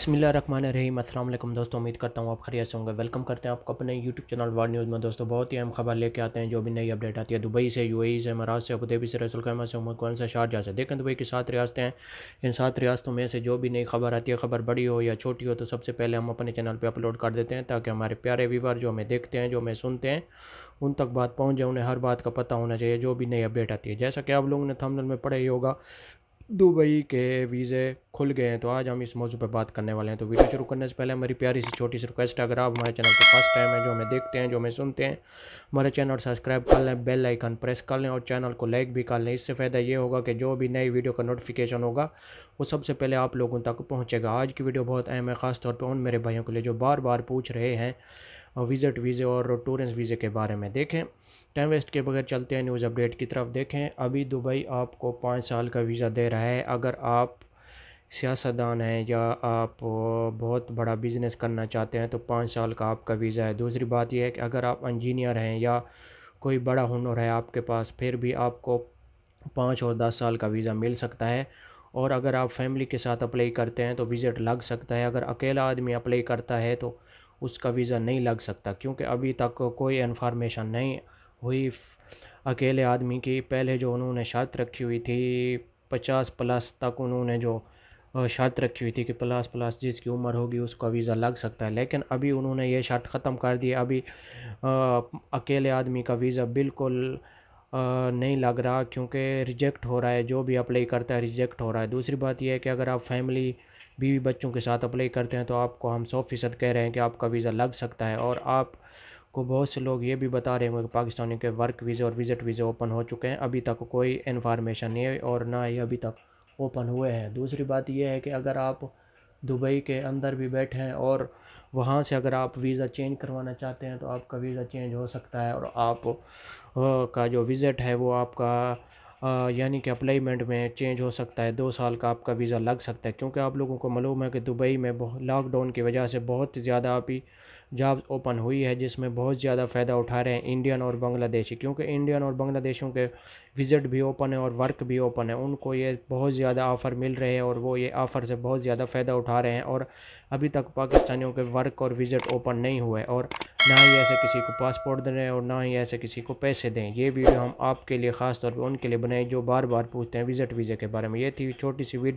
बिस्मिल्लाहिर्रहमानिर्रहीम। अस्सलाम वालेकुम दोस्तों, उम्मीद करता हूँ आप खैरियत से होंगे। वेलकम करते हैं आपको अपने यूट्यूब चैनल वार न्यूज़ में। दोस्तों बहुत ही अहम खबर लेके आते हैं, जो भी नई अपडेट आती है दुबई से, यूएई से, इमारात से, अबूधाबी से, रसूल खैमा से, कौन सा शारजाह से। देखें दुबई की 7 रियासतें हैं। इन 7 रियासतों में से जो भी नई खबर आती है, खबर बड़ी हो या छोटी हो, तो सबसे पहले हम अपने चैनल पर अपलोड कर देते हैं, ताकि हमारे प्यारे व्यूअर जो हमें देखते हैं, जो हमें सुनते हैं, उन तक बात पहुँच जाए। उन्हें हर बात का पता होना चाहिए जो भी नई अपडेट आती है। जैसा कि आप लोगों ने थंबनेल में पढ़ा ही होगा, दुबई के वीज़े खुल गए हैं। तो आज हम इस मौजू पर बात करने वाले हैं। तो वीडियो शुरू करने से पहले हमारी प्यारी सी छोटी सी रिक्वेस्ट है, अगर आप हमारे चैनल पर फर्स्ट टाइम है, जो हमें देखते हैं, जो हमें सुनते हैं, हमारे चैनल सब्सक्राइब कर लें, बेल आइकन प्रेस कर लें और चैनल को लाइक भी कर लें। इससे फ़ायदा ये होगा कि जो भी नई वीडियो का नोटिफिकेशन होगा वो सबसे पहले आप लोगों तक पहुँचेगा। आज की वीडियो बहुत अहम है, ख़ास तौर पर उन मेरे भाइयों के लिए जो बार बार पूछ रहे हैं विज़िट वीज़े और टूरिस्ट वीज़े के बारे में। देखें टाइम वेस्ट के बगैर चलते हैं न्यूज़ अपडेट की तरफ। देखें अभी दुबई आपको 5 साल का वीज़ा दे रहा है। अगर आप सियासतदान हैं या आप बहुत बड़ा बिज़नेस करना चाहते हैं तो 5 साल का आपका वीज़ा है। दूसरी बात यह है कि अगर आप इंजीनियर हैं या कोई बड़ा हुनर है आपके पास, फिर भी आपको 5 और 10 साल का वीज़ा मिल सकता है। और अगर आप फैमिली के साथ अप्लाई करते हैं तो विज़िट लग सकता है। अगर अकेला आदमी अप्लाई करता है तो उसका वीज़ा नहीं लग सकता, क्योंकि अभी तक कोई इन्फॉर्मेशन नहीं हुई अकेले आदमी की। पहले जो उन्होंने शर्त रखी हुई थी 50 प्लस तक, उन्होंने जो शर्त रखी हुई थी कि प्लस प्लस जिसकी उम्र होगी उसका वीज़ा लग सकता है, लेकिन अभी उन्होंने ये शर्त ख़त्म कर दी। अभी अकेले आदमी का वीज़ा बिल्कुल नहीं लग रहा, क्योंकि रिजेक्ट हो रहा है। जो भी अप्लाई करता है रिजेक्ट हो रहा है। दूसरी बात यह है कि अगर आप फैमिली बीवी बच्चों के साथ अप्लाई करते हैं तो आपको हम 100% कह रहे हैं कि आपका वीज़ा लग सकता है। और आपको बहुत से लोग ये भी बता रहे हैं कि पाकिस्तानी के वर्क वीज़े और विज़िट वीज़े ओपन हो चुके हैं। अभी तक कोई इन्फॉर्मेशन नहीं है और ना ही अभी तक ओपन हुए हैं। दूसरी बात यह है कि अगर आप दुबई के अंदर भी बैठे हैं और वहाँ से अगर आप वीज़ा चेंज करवाना चाहते हैं तो आपका वीज़ा चेंज हो सकता है। और आप का जो विज़िट है वो आपका यानी कि अप्लाईमेंट में चेंज हो सकता है। 2 साल का आपका वीज़ा लग सकता है, क्योंकि आप लोगों को मालूम है कि दुबई में लॉकडाउन की वजह से बहुत ज़्यादा अभी जॉब्स ओपन हुई है, जिसमें बहुत ज़्यादा फ़ायदा उठा रहे हैं इंडियन और बांग्लादेशी। क्योंकि इंडियन और बांग्लादेशियों के विज़िट भी ओपन है और वर्क भी ओपन है, उनको ये बहुत ज़्यादा ऑफ़र मिल रहे हैं और वो ये ऑफ़र से बहुत ज़्यादा फ़ायदा उठा रहे हैं। और अभी तक पाकिस्तानियों के वर्क और विज़िट ओपन नहीं हुए, और ना ही ऐसे किसी को पासपोर्ट दे रहे हैं और ना ही ऐसे किसी को पैसे दें। ये वीडियो हम आपके लिए ख़ास तौर पर उनके लिए बनाई जो बार बार पूछते हैं विज़िट वीज़े के बारे में। ये थी छोटी सी वीडियो।